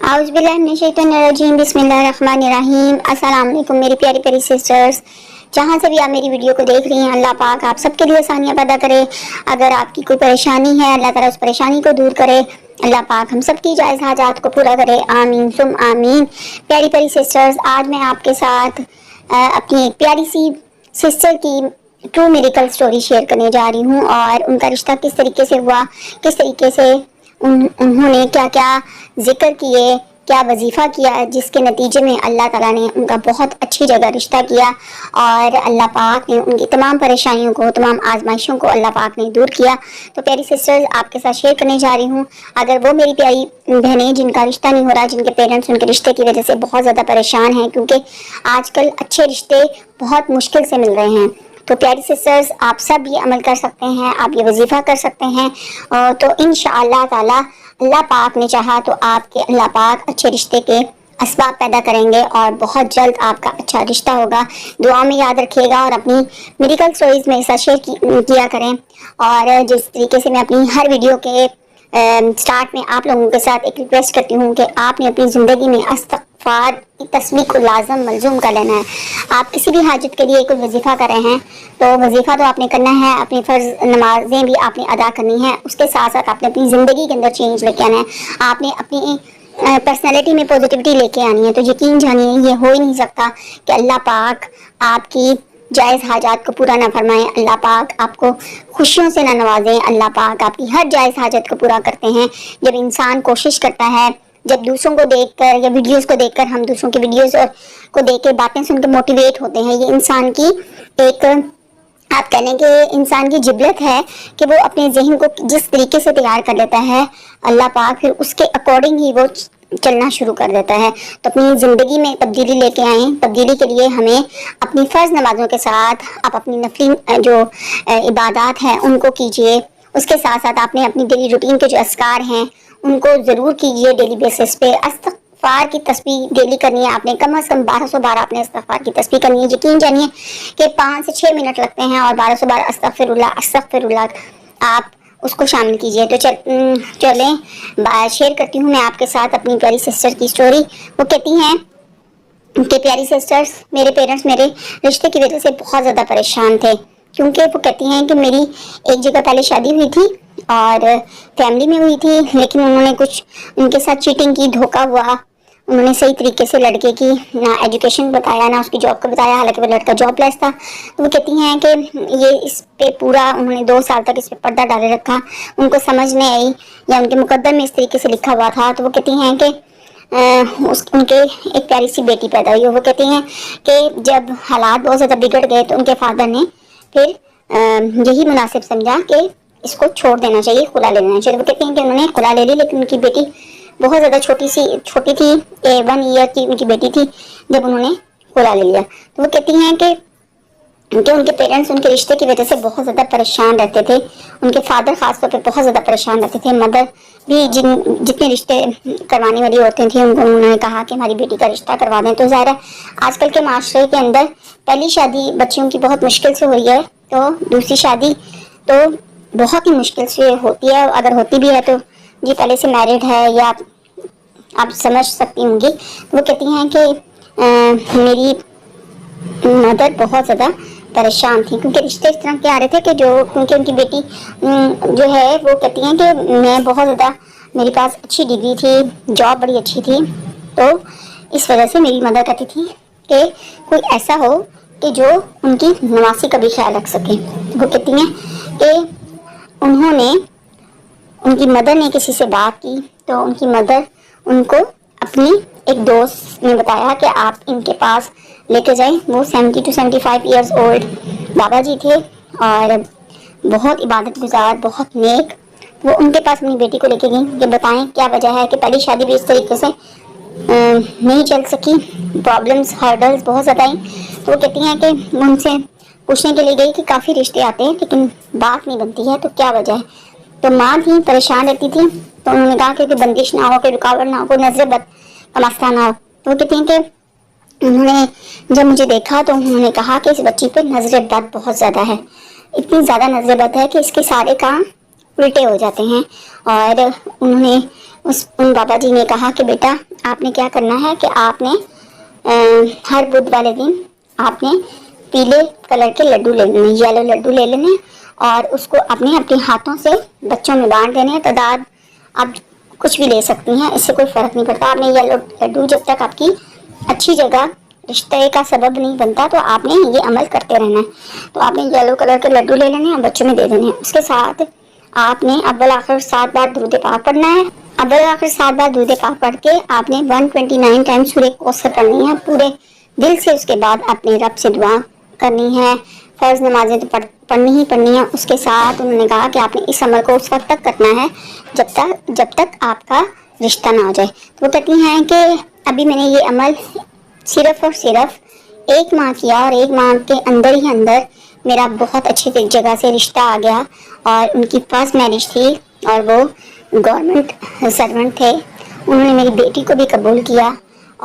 औज़ुबिल्लाहिमिनश्शैतानिर्रजीम बिस्मिल्लाहिर्रहमानिर्रहीम। अस्सलाम वालेकुम मेरी प्यारी प्यारी सिस्टर्स, जहाँ से भी आप मेरी वीडियो को देख रही हैं, अल्लाह पाक आप सबके लिए आसानियाँ पैदा करे। अगर आपकी कोई परेशानी है, अल्लाह ताला उस परेशानी को दूर करे। अल्लाह पाक हम सबकी जायज़ हाजात को पूरा करे, आमीन सुम आमीन। प्यारी प्यारी सिस्टर्स, आज मैं आपके साथ अपनी एक प्यारी सी सिस्टर की ट्रू मेडिकल स्टोरी शेयर करने जा रही हूँ और उनका रिश्ता किस तरीके से हुआ, किस तरीके से उन्होंने क्या क्या जिक्र किए, क्या वजीफ़ा किया, जिसके नतीजे में अल्लाह ताला ने उनका बहुत अच्छी जगह रिश्ता किया और अल्लाह पाक ने उनकी तमाम परेशानियों को, तमाम आजमाइशों को अल्लाह पाक ने दूर किया। तो प्यारी सिस्टर्स, आपके साथ शेयर करने जा रही हूँ। अगर वो मेरी प्यारी बहनें जिनका रिश्ता नहीं हो रहा, जिनके पेरेंट्स उनके रिश्ते की वजह से बहुत ज़्यादा परेशान हैं, क्योंकि आजकल अच्छे रिश्ते बहुत मुश्किल से मिल रहे हैं, तो प्यारी सिस्टर्स आप सब ये अमल कर सकते हैं, आप ये वजीफ़ा कर सकते हैं। तो इंशाअल्लाह ताला अल्लाह पाक ने चाहा तो आपके अल्लाह पाक अच्छे रिश्ते के असबाब पैदा करेंगे और बहुत जल्द आपका अच्छा रिश्ता होगा। दुआ में याद रखिएगा और अपनी मेडिकल स्टोरीज में ऐसा शेयर किया करें। और जिस तरीके से मैं अपनी हर वीडियो के स्टार्ट में आप लोगों के साथ एक रिक्वेस्ट करती हूँ कि आपने अपनी ज़िंदगी में इस्तिग़फ़ार की तस्बीह को लाज़म मलज़ूम कर लेना है। आप किसी भी हाजत के लिए कोई वजीफ़ा कर रहे हैं तो वजीफ़ा तो आपने करना है, अपनी फ़र्ज़ नमाजें भी आपने अदा करनी है, उसके साथ साथ आपने अपनी ज़िंदगी के अंदर चेंज लेके आना है। आपने अपनी पर्सनैलिटी में पॉजिटिविटी लेके आनी है। तो यकीन जानिए ये हो ही नहीं सकता कि अल्लाह पाक आपकी जायज़ हाजात को पूरा ना फरमाएं, अल्लाह पाक आपको खुशियों से ना नवाजें। अल्लाह पाक आपकी हर जायज़ हाजत को पूरा करते हैं जब इंसान कोशिश करता है, जब दूसरों को देखकर या वीडियोस को देखकर, हम दूसरों की वीडियोस को देख के बातें सुन के मोटिवेट होते हैं। ये इंसान की एक, आप कह लें कि इंसान की जिबलत है कि वो अपने जहन को जिस तरीके से तैयार कर लेता है, अल्लाह पाक फिर उसके अकॉर्डिंग ही वो चलना शुरू कर देता है। तो अपनी ज़िंदगी में तब्दीली लेके आएँ। तब्दीली के लिए हमें अपनी फ़र्ज़ नमाज़ों के साथ आप अपनी नफली जो इबादत हैं उनको कीजिए। उसके साथ साथ आपने अपनी डेली रूटीन के जो अस्कार हैं उनको ज़रूर कीजिए डेली बेसिस पे। इस्तिग़फ़ार की तस्बीह डेली करनी है आपने, कम से कम 1200 बार आपने इस्तिग़फ़ार की तस्बीह करनी है। यकीन जानिए कि 5 से 6 मिनट लगते हैं और 1200 बार अस्तग़फ़िरुल्लाह अस्तग़फ़िरुल्लाह आप उसको शामिल कीजिए। तो चलें शेयर करती हूँ मैं आपके साथ अपनी प्यारी सिस्टर की स्टोरी। वो कहती हैं कि प्यारी सिस्टर्स, मेरे पेरेंट्स मेरे रिश्ते की वजह से बहुत ज़्यादा परेशान थे, क्योंकि वो कहती हैं कि मेरी एक जगह पहले शादी हुई थी और फैमिली में हुई थी, लेकिन उन्होंने कुछ उनके साथ चीटिंग की, धोखा हुआ। उन्होंने सही तरीके से लड़के की ना एजुकेशन बताया, ना उसकी जॉब का बताया, हालांकि वो लड़का जॉबलेस था। तो वो कहती हैं कि ये इस पे पूरा उन्होंने 2 साल तक इस पे पर्दा डाले रखा, उनको समझ नहीं आई या उनके मुकद्दर में इस तरीके से लिखा हुआ था। तो वो कहती हैं कि उनके एक प्यारी सी बेटी पैदा हुई। वो कहती हैं कि जब हालात बहुत ज़्यादा बिगड़ गए तो उनके फादर ने फिर यही मुनासिब समझा कि इसको छोड़ देना चाहिए, खुला ले लेना चाहिए। वो कहती हैं कि उन्होंने खुला ले ली, लेकिन उनकी बेटी बहुत ज़्यादा छोटी थी, 1 ईयर की उनकी बेटी थी जब उन्होंने खुला ले लिया। तो वो कहती हैं कि उनके पेरेंट्स उनके रिश्ते की वजह से बहुत ज़्यादा परेशान रहते थे। उनके फादर ख़ास तौर पे बहुत ज़्यादा परेशान रहते थे। मदर भी जितने रिश्ते करवाने वाली औरतें थी उनको उन्होंने कहा कि हमारी बेटी का रिश्ता करवा दें। तो ज़ाहिर है आजकल के माशरे के अंदर पहली शादी बच्चियों की बहुत मुश्किल से हो रही है, तो दूसरी शादी तो बहुत ही मुश्किल से होती है। अगर होती भी है तो जी पहले से मैरिड है या आप समझ सकती होंगी। तो वो कहती हैं कि मेरी मदर बहुत ज़्यादा परेशान थी, क्योंकि रिश्ते इस तरह के आ रहे थे कि क्योंकि उनकी बेटी जो है वो कहती हैं कि मैं बहुत ज़्यादा, मेरे पास अच्छी डिग्री थी, जॉब बड़ी अच्छी थी, तो इस वजह से मेरी मदर कहती थी कि कोई ऐसा हो कि जो उनकी नवासी का भी ख्याल रख सके। वो कहती हैं कि उनकी मदर ने किसी से बात की तो उनकी मदर उनको अपनी एक दोस्त ने बताया कि आप इनके पास लेके जाएं। वो 70 to 75 ईयर्स ओल्ड बाबा जी थे और बहुत इबादत गुजार, बहुत नेक। वो उनके पास अपनी बेटी को लेके गई कि बताएं क्या वजह है कि पहली शादी भी इस तरीके से नहीं चल सकी, प्रॉब्लम्स, हर्डल्स बहुत ज़्यादा आई। तो वो कहती हैं कि उनसे पूछने के लिए गई कि काफ़ी रिश्ते आते हैं लेकिन बात नहीं बनती है, तो क्या वजह है। तो माँ थी, परेशान रहती थी। तो उन्होंने कहा कि बंदिश ना हो, कोई रुकावट ना हो, कोई नजर बद का मसला ना हो। तो वो कहती हैं कि उन्होंने जब मुझे देखा तो उन्होंने कहा कि इस बच्ची पे नजर बद बहुत ज़्यादा है, इतनी ज़्यादा नजर बद है कि इसके सारे काम उल्टे हो जाते हैं। और उन्होंने ان بابا جی نے کہا کہ بیٹا آپ نے کیا کرنا ہے کہ آپ نے ہر بدھ والے دن آپ نے پیلے کلر کے لڈو لے لینے، یلو لڈو لے لینے، اور اس کو اپنے ہاتھوں سے بچوں میں بانٹ دینے ہیں۔ تعداد آپ کچھ بھی لے سکتی ہیں، اس سے کوئی فرق نہیں پڑتا۔ آپ نے یلو لڈو جب تک آپ کی اچھی جگہ رشتے کا سبب نہیں بنتا تو آپ نے یہ عمل کرتے رہنا ہے۔ تو آپ نے یلو کلر کے لڈو لے لینے ہیں، بچوں میں دے دینے ہیں۔ اس کے ساتھ آپ نے اول آخر 7 بار درود پاک پڑھنا ہے۔ اول آخر 7 بار درود پاک پڑھ کے آپ نے 129 ٹائم سورہ کوثر پڑھنی ہے پورے دل سے۔ اس کے بعد اپنے رب سے دعا کرنی ہے۔ فرض نمازیں تو پڑھنی ہی پڑھنی ہے۔ اس کے ساتھ انہوں نے کہا کہ آپ نے اس عمل کو اس وقت تک کرنا ہے جب تک آپ کا رشتہ نہ ہو جائے۔ تو وہ کہتی ہیں کہ ابھی میں نے یہ عمل صرف اور صرف 1 ماہ کیا، اور 1 ماہ کے اندر ہی اندر میرا بہت اچھی جگہ سے رشتہ آ گیا، اور ان کی فرسٹ میرج تھی اور وہ گورنمنٹ سرونٹ تھے۔ انہوں نے میری بیٹی کو بھی قبول کیا،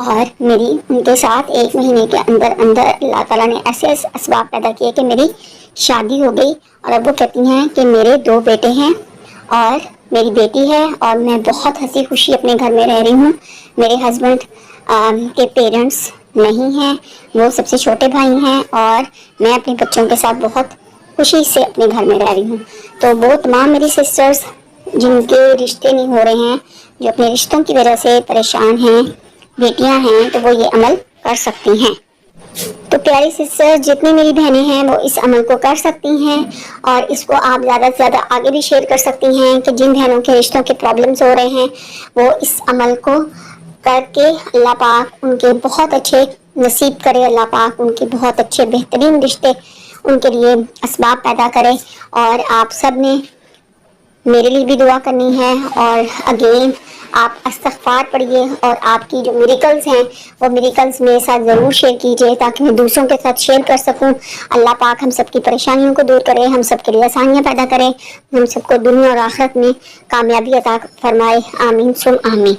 اور میری ان کے ساتھ 1 مہینے کے اندر اندر اللہ تعالیٰ نے ایسے اسباب پیدا کیے کہ میری شادی ہو گئی۔ اور اب وہ کہتی ہیں کہ میرے 2 بیٹے ہیں اور میری بیٹی ہے، اور میں بہت ہنسی خوشی اپنے گھر میں رہ رہی ہوں۔ میرے ہسبینڈ کے پیرنٹس نہیں ہیں، وہ سب سے چھوٹے بھائی ہیں، اور میں اپنے بچوں کے ساتھ بہت خوشی سے اپنے گھر میں رہ رہی ہوں۔ تو وہ تمام میری سسٹرز جن کے رشتے نہیں ہو رہے ہیں، جو اپنے رشتوں کی وجہ سے پریشان ہیں، بیٹیاں ہیں، تو وہ یہ عمل کر سکتی ہیں۔ تو پیاری سسٹر جتنی میری بہنیں ہیں وہ اس عمل کو کر سکتی ہیں، اور اس کو آپ زیادہ سے زیادہ آگے بھی شیئر کر سکتی ہیں کہ جن بہنوں کے رشتوں کے پرابلمز ہو رہے ہیں وہ اس عمل کو کر کے اللہ پاک ان کے بہت اچھے نصیب کرے، اللہ پاک ان کے بہت اچھے بہترین رشتے ان کے لیے اسباب پیدا کرے۔ اور آپ سب نے میرے لیے بھی دعا کرنی ہے، اور اگین آپ استغفار پڑھیے، اور آپ کی جو میریکلز ہیں وہ میریکلز میرے ساتھ ضرور شیئر کیجیے تاکہ میں دوسروں کے ساتھ شیئر کر سکوں۔ اللہ پاک ہم سب کی پریشانیوں کو دور کرے، ہم سب کے لیے آسانیاں پیدا کرے، ہم سب کو دنیا اور آخرت میں کامیابی عطا فرمائے۔ آمین ثم آمین۔